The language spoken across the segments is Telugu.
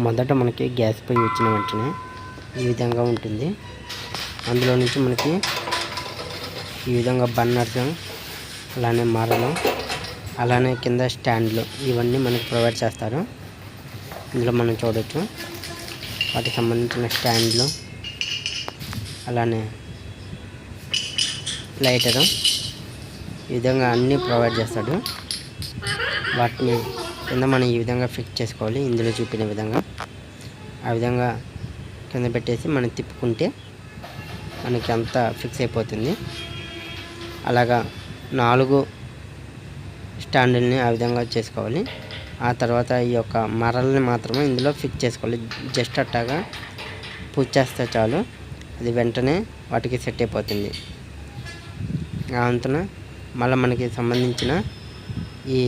మొదట మనకి గ్యాస్ పొయ్యి వచ్చిన వెంటనే ఈ విధంగా ఉంటుంది. అందులో నుంచి మనకి ఈ విధంగా బర్నర్స్, అలానే మరలు, అలానే కింద స్టాండ్లు ఇవన్నీ మనకి ప్రొవైడ్ చేస్తారు. ఇందులో మనం చూడవచ్చు వాటికి సంబంధించిన స్టాండ్లు, అలానే లైటరు, ఈ విధంగా అన్నీ ప్రొవైడ్ చేస్తాడు. వాటిని కింద మనం ఈ విధంగా ఫిక్స్ చేసుకోవాలి. ఇందులో చూపిన విధంగా ఆ విధంగా కింద పెట్టేసి మనం తిప్పుకుంటే మనకి అంతా ఫిక్స్ అయిపోతుంది. అలాగా 4 స్టాండుల్ని ఆ విధంగా చేసుకోవాలి. ఆ తర్వాత ఈ యొక్క మరల్ని మాత్రమే ఇందులో ఫిక్స్ చేసుకోవాలి. జస్ట్ అట్టాగా పుష్ చేస్తే చాలు, అది వెంటనే వాటికి సెట్ అయిపోతుంది. అంతన మళ్ళీ మనకి సంబంధించిన ఈ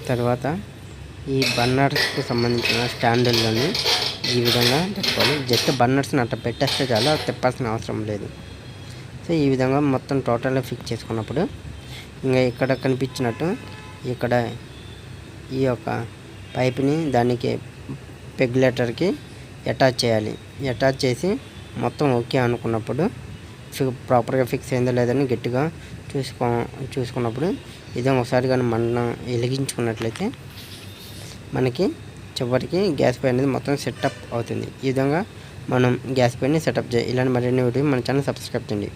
తర్వాత ఈ బర్నర్స్కి సంబంధించిన స్టాండుల్లోని ఈ విధంగా పెట్టుకోవాలి. జస్ట్ బర్నర్స్ని అట్లా పెట్టేస్తే చాలు, అది తిప్పాల్సిన అవసరం లేదు. సో ఈ విధంగా మొత్తం టోటల్గా ఫిక్స్ చేసుకున్నప్పుడు ఇంకా ఇక్కడ కనిపించినట్టు ఇక్కడ ఈ యొక్క పైప్ని దానికి రెగ్యులేటర్కి అటాచ్ చేయాలి. అటాచ్ చేసి మొత్తం ఓకే అనుకున్నప్పుడు ప్రాపర్గా ఫిక్స్ అయిందో లేదని గట్టిగా చూసుకున్నప్పుడు ఇదే ఒకసారి కానీ మనం వెలిగించుకున్నట్లయితే మనకి చివరికి గ్యాస్ పొయ్యి అనేది మొత్తం సెటప్ అవుతుంది. ఈ విధంగా మనం గ్యాస్ పొయ్యిని సెటప్ చేయాలి. ఇలాంటి మరిన్ని వీడియో మన ఛానల్ సబ్స్క్రైబ్ చేయండి.